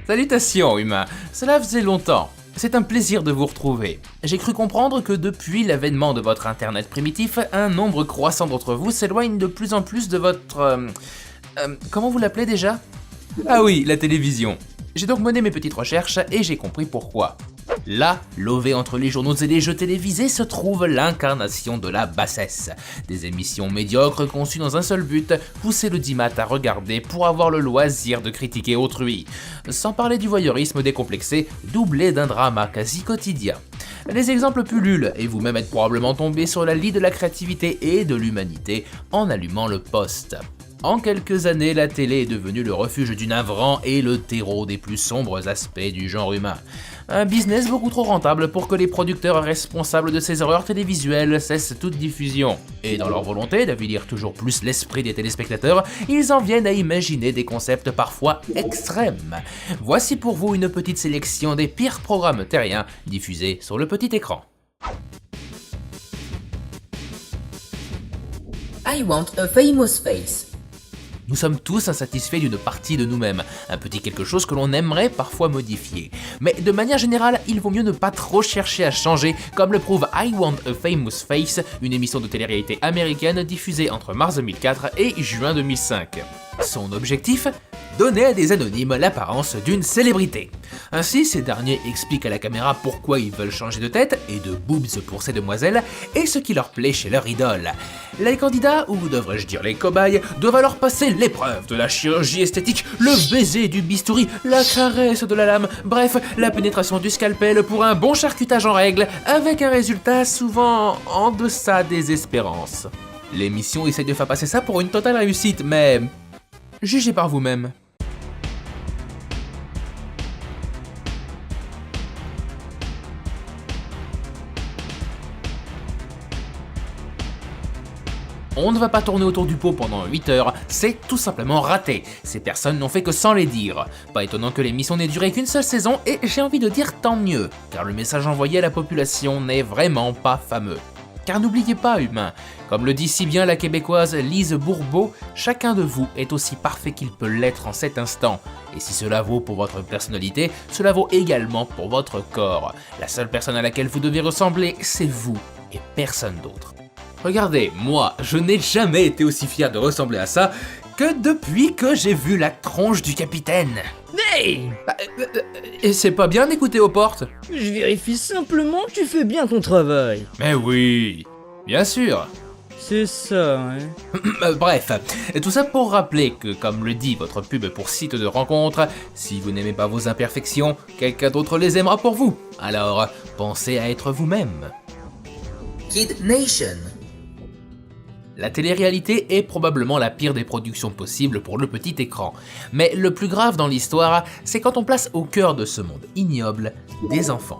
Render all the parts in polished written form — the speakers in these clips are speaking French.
Salutations humains, cela faisait longtemps. C'est un plaisir de vous retrouver. J'ai cru comprendre que depuis l'avènement de votre internet primitif, un nombre croissant d'entre vous s'éloigne de plus en plus de votre... comment vous l'appelez déjà ? Ah oui, la télévision. J'ai donc mené mes petites recherches et j'ai compris pourquoi. Là, lové entre les journaux et les jeux télévisés, se trouve l'incarnation de la bassesse. Des émissions médiocres conçues dans un seul but, pousser le dimat à regarder pour avoir le loisir de critiquer autrui. Sans parler du voyeurisme décomplexé, doublé d'un drama quasi quotidien. Les exemples pullulent et vous-même êtes probablement tombé sur la lie de la créativité et de l'humanité en allumant le poste. En quelques années, la télé est devenue le refuge du navrant et le terreau des plus sombres aspects du genre humain. Un business beaucoup trop rentable pour que les producteurs responsables de ces horreurs télévisuelles cessent toute diffusion. Et dans leur volonté d'avilir toujours plus l'esprit des téléspectateurs, ils en viennent à imaginer des concepts parfois extrêmes. Voici pour vous une petite sélection des pires programmes terriens diffusés sur le petit écran. I want a famous face. Nous sommes tous insatisfaits d'une partie de nous-mêmes, un petit quelque chose que l'on aimerait parfois modifier. Mais de manière générale, il vaut mieux ne pas trop chercher à changer, comme le prouve I Want a Famous Face, une émission de télé-réalité américaine diffusée entre mars 2004 et juin 2005. Son objectif ? Donner à des anonymes l'apparence d'une célébrité. Ainsi, ces derniers expliquent à la caméra pourquoi ils veulent changer de tête et de boobs pour ces demoiselles et ce qui leur plaît chez leur idole. Les candidats, ou devrais-je dire les cobayes, doivent alors passer l'épreuve de la chirurgie esthétique, le baiser du bistouri, la caresse de la lame, bref, la pénétration du scalpel pour un bon charcutage en règle, avec un résultat souvent en deçà des espérances. L'émission essaie de faire passer ça pour une totale réussite, mais... jugez par vous-même. On ne va pas tourner autour du pot pendant 8 heures, c'est tout simplement raté. Ces personnes n'ont fait que sans les dire. Pas étonnant que l'émission n'ait duré qu'une seule saison et j'ai envie de dire tant mieux, car le message envoyé à la population n'est vraiment pas fameux. Car n'oubliez pas, humains, comme le dit si bien la québécoise Lise Bourbeau, chacun de vous est aussi parfait qu'il peut l'être en cet instant. Et si cela vaut pour votre personnalité, cela vaut également pour votre corps. La seule personne à laquelle vous devez ressembler, c'est vous et personne d'autre. Regardez, moi, je n'ai jamais été aussi fier de ressembler à ça que depuis que j'ai vu la tronche du capitaine. Hey! Et c'est pas bien d'écouter aux portes? Je vérifie simplement que tu fais bien ton travail. Mais oui, bien sûr. C'est ça, hein. Bref, tout ça pour rappeler que, comme le dit votre pub pour site de rencontre, si vous n'aimez pas vos imperfections, quelqu'un d'autre les aimera pour vous. Alors, pensez à être vous-même. Kid Nation. La télé-réalité est probablement la pire des productions possibles pour le petit écran. Mais le plus grave dans l'histoire, c'est quand on place au cœur de ce monde ignoble des enfants.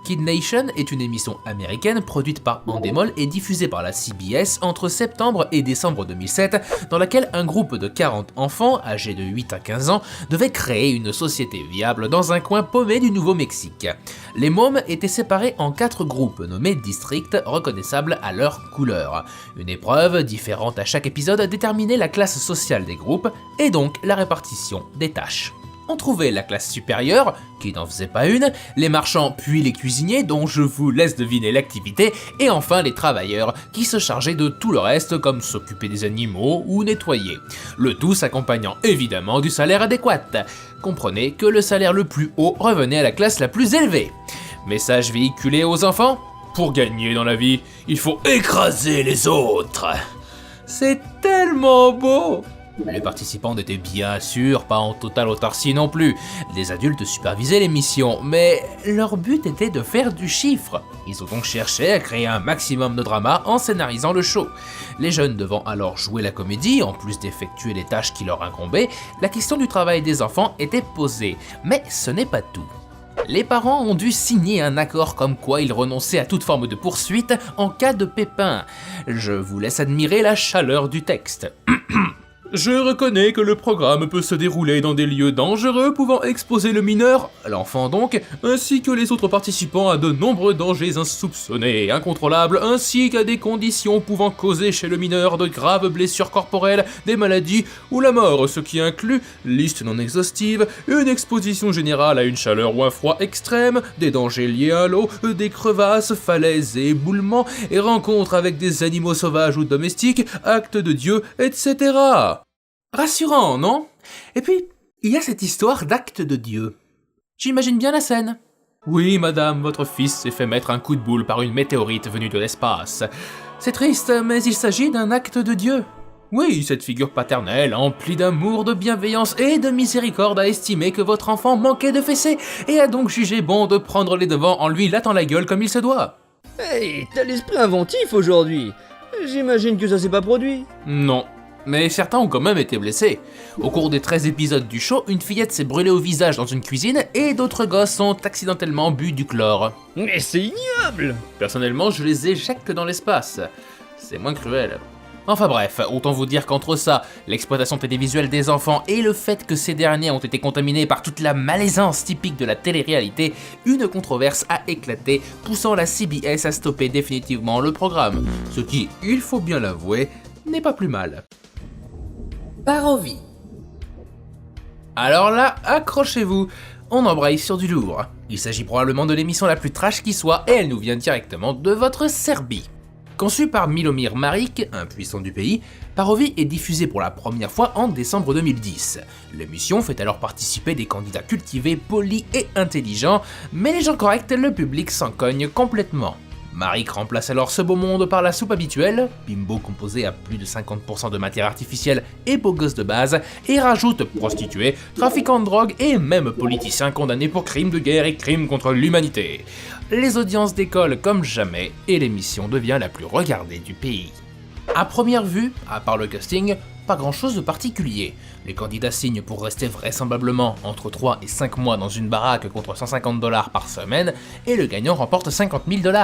Kid Nation est une émission américaine produite par Endemol et diffusée par la CBS entre septembre et décembre 2007, dans laquelle un groupe de 40 enfants, âgés de 8 à 15 ans, devait créer une société viable dans un coin paumé du Nouveau-Mexique. Les mômes étaient séparés en 4 groupes nommés districts, reconnaissables à leur couleur. Une épreuve, différente à chaque épisode, déterminait la classe sociale des groupes et donc la répartition des tâches. On trouvait la classe supérieure, qui n'en faisait pas une, les marchands puis les cuisiniers, dont je vous laisse deviner l'activité, et enfin les travailleurs, qui se chargeaient de tout le reste comme s'occuper des animaux ou nettoyer. Le tout s'accompagnant évidemment du salaire adéquat. Comprenez que le salaire le plus haut revenait à la classe la plus élevée. Message véhiculé aux enfants ? Pour gagner dans la vie, il faut écraser les autres. C'est tellement beau! Les participants n'étaient bien sûr pas en totale autarcie non plus. Les adultes supervisaient l'émission, mais leur but était de faire du chiffre. Ils ont donc cherché à créer un maximum de drama en scénarisant le show. Les jeunes devant alors jouer la comédie, en plus d'effectuer les tâches qui leur incombaient, la question du travail des enfants était posée. Mais ce n'est pas tout. Les parents ont dû signer un accord comme quoi ils renonçaient à toute forme de poursuite en cas de pépin. Je vous laisse admirer la chaleur du texte. Je reconnais que le programme peut se dérouler dans des lieux dangereux pouvant exposer le mineur, l'enfant donc, ainsi que les autres participants à de nombreux dangers insoupçonnés et incontrôlables, ainsi qu'à des conditions pouvant causer chez le mineur de graves blessures corporelles, des maladies ou la mort, ce qui inclut, liste non exhaustive, une exposition générale à une chaleur ou un froid extrême, des dangers liés à l'eau, des crevasses, falaises et éboulements, et rencontres avec des animaux sauvages ou domestiques, actes de Dieu, etc. Rassurant, non? Et puis, il y a cette histoire d'acte de Dieu. J'imagine bien la scène. Oui, madame, votre fils s'est fait mettre un coup de boule par une météorite venue de l'espace. C'est triste, mais il s'agit d'un acte de Dieu. Oui, cette figure paternelle, emplie d'amour, de bienveillance et de miséricorde, a estimé que votre enfant manquait de fessées et a donc jugé bon de prendre les devants en lui latant la gueule comme il se doit. Hey, t'as l'esprit inventif aujourd'hui. J'imagine que ça s'est pas produit. Non. Mais certains ont quand même été blessés. Au cours des 13 épisodes du show, une fillette s'est brûlée au visage dans une cuisine et d'autres gosses ont accidentellement bu du chlore. Mais c'est ignoble! Personnellement, je les éjecte dans l'espace. C'est moins cruel. Enfin bref, autant vous dire qu'entre ça, l'exploitation télévisuelle des enfants et le fait que ces derniers ont été contaminés par toute la malaisance typique de la télé-réalité, une controverse a éclaté, poussant la CBS à stopper définitivement le programme. Ce qui, il faut bien l'avouer, n'est pas plus mal. Parovie. Alors là, accrochez-vous, on embraye sur du lourd. Il s'agit probablement de l'émission la plus trash qui soit et elle nous vient directement de votre Serbie. Conçue par Milomir Maric, un puissant du pays, Parovie est diffusée pour la première fois en décembre 2010. L'émission fait alors participer des candidats cultivés, polis et intelligents, mais les gens corrects, le public s'en cogne complètement. Maric remplace alors ce beau monde par la soupe habituelle, bimbo composé à plus de 50% de matière artificielle et beau gosse de base, et rajoute prostituées, trafiquants de drogue et même politiciens condamnés pour crimes de guerre et crimes contre l'humanité. Les audiences décollent comme jamais et l'émission devient la plus regardée du pays. À première vue, à part le casting, pas grand chose de particulier. Les candidats signent pour rester vraisemblablement entre 3 et 5 mois dans une baraque contre $150 par semaine et le gagnant remporte $50 000.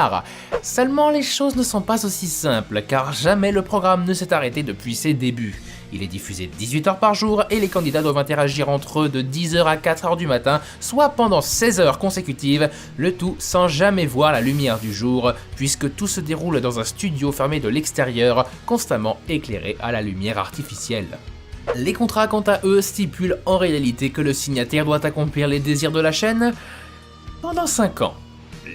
Seulement les choses ne sont pas aussi simples car jamais le programme ne s'est arrêté depuis ses débuts. Il est diffusé 18 heures par jour et les candidats doivent interagir entre eux de 10h à 4h du matin, soit pendant 16 heures consécutives, le tout sans jamais voir la lumière du jour, puisque tout se déroule dans un studio fermé de l'extérieur, constamment éclairé à la lumière artificielle. Les contrats, quant à eux, stipulent en réalité que le signataire doit accomplir les désirs de la chaîne pendant 5 ans.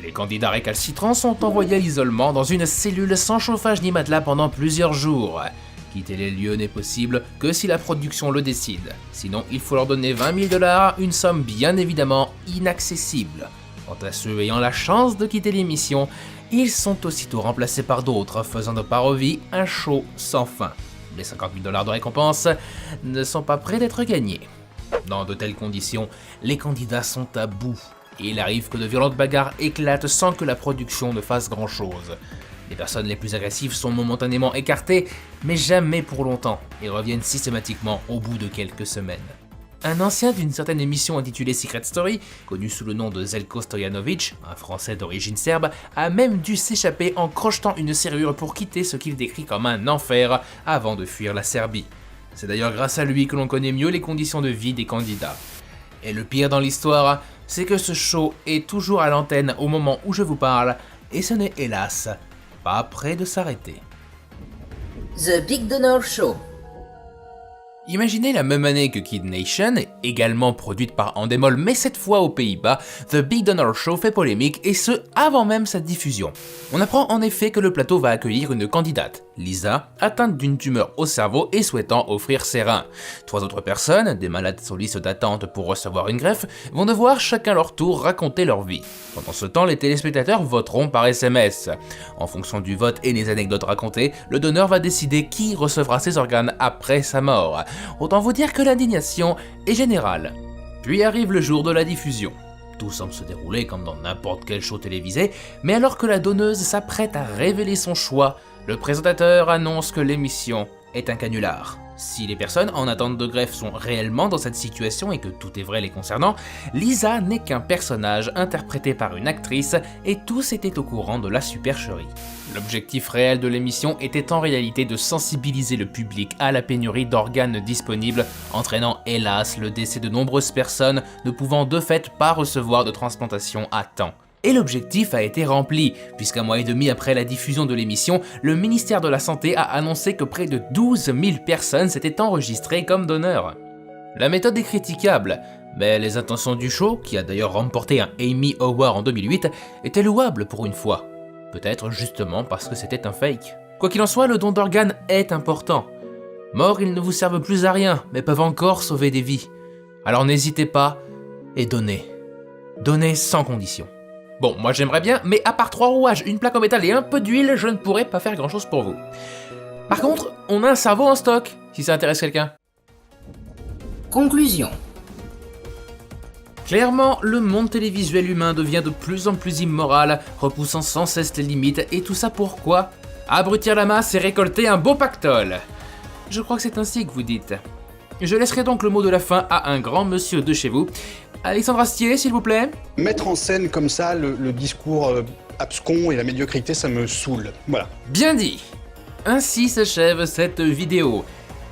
Les candidats récalcitrants sont envoyés à l'isolement dans une cellule sans chauffage ni matelas pendant plusieurs jours. Quitter les lieux n'est possible que si la production le décide. Sinon, il faut leur donner $20 000, une somme bien évidemment inaccessible. Quant à ceux ayant la chance de quitter l'émission, ils sont aussitôt remplacés par d'autres, faisant de Parovie un show sans fin. Les $50 000 de récompense ne sont pas près d'être gagnés. Dans de telles conditions, les candidats sont à bout, et il arrive que de violentes bagarres éclatent sans que la production ne fasse grand-chose. Les personnes les plus agressives sont momentanément écartées, mais jamais pour longtemps, et reviennent systématiquement au bout de quelques semaines. Un ancien d'une certaine émission intitulée Secret Story, connu sous le nom de Zeljko Stojanovic, un Français d'origine serbe, a même dû s'échapper en crochetant une serrure pour quitter ce qu'il décrit comme un enfer avant de fuir la Serbie. C'est d'ailleurs grâce à lui que l'on connaît mieux les conditions de vie des candidats. Et le pire dans l'histoire, c'est que ce show est toujours à l'antenne au moment où je vous parle, et ce n'est hélas pas près de s'arrêter. The Big Donor Show. Imaginez la même année que Kid Nation, également produite par Endemol mais cette fois aux Pays-Bas, The Big Donor Show fait polémique et ce avant même sa diffusion. On apprend en effet que le plateau va accueillir une candidate, Lisa, atteinte d'une tumeur au cerveau et souhaitant offrir ses reins. 3 autres personnes, des malades sur liste d'attente pour recevoir une greffe, vont devoir chacun leur tour raconter leur vie. Pendant ce temps, les téléspectateurs voteront par SMS. En fonction du vote et des anecdotes racontées, le donneur va décider qui recevra ses organes après sa mort. Autant vous dire que l'indignation est générale. Puis arrive le jour de la diffusion. Tout semble se dérouler comme dans n'importe quel show télévisé, mais alors que la donneuse s'apprête à révéler son choix, le présentateur annonce que l'émission est un canular. Si les personnes en attente de greffe sont réellement dans cette situation et que tout est vrai les concernant, Lisa n'est qu'un personnage interprété par une actrice et tous étaient au courant de la supercherie. L'objectif réel de l'émission était en réalité de sensibiliser le public à la pénurie d'organes disponibles, entraînant hélas le décès de nombreuses personnes ne pouvant de fait pas recevoir de transplantation à temps. Et l'objectif a été rempli, puisqu'un mois et demi après la diffusion de l'émission, le ministère de la Santé a annoncé que près de 12 000 personnes s'étaient enregistrées comme donneurs. La méthode est critiquable, mais les intentions du show, qui a d'ailleurs remporté un Emmy Award en 2008, étaient louables pour une fois. Peut-être justement parce que c'était un fake. Quoi qu'il en soit, le don d'organes est important. Morts, ils ne vous servent plus à rien, mais peuvent encore sauver des vies. Alors n'hésitez pas et donnez. Donnez sans condition. Bon, moi j'aimerais bien, mais à part 3 rouages, une plaque en métal et un peu d'huile, je ne pourrais pas faire grand chose pour vous. Par contre, on a un cerveau en stock, si ça intéresse quelqu'un. Conclusion. Clairement, le monde télévisuel humain devient de plus en plus immoral, repoussant sans cesse les limites, et tout ça pourquoi ? Abrutir la masse et récolter un beau pactole. Je crois que c'est ainsi que vous dites. Je laisserai donc le mot de la fin à un grand monsieur de chez vous. Alexandre Astier, s'il vous plaît. Mettre en scène comme ça le discours abscon et la médiocrité, ça me saoule. Voilà. Bien dit. Ainsi s'achève cette vidéo.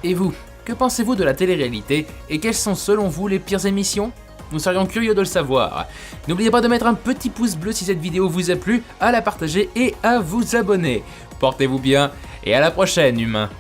Et vous, que pensez-vous de la télé-réalité et quelles sont selon vous les pires émissions ? Nous serions curieux de le savoir. N'oubliez pas de mettre un petit pouce bleu si cette vidéo vous a plu, à la partager et à vous abonner. Portez-vous bien et à la prochaine, humains.